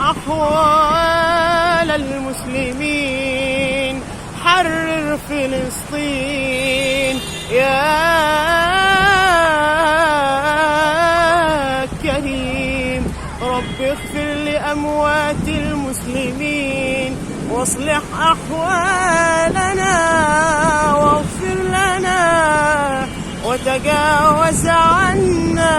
أحوال المسلمين، حرر فلسطين يا كريم. رب اغفر لأموات المسلمين واصلح أحوالنا واغفر لنا وتجاوز عنا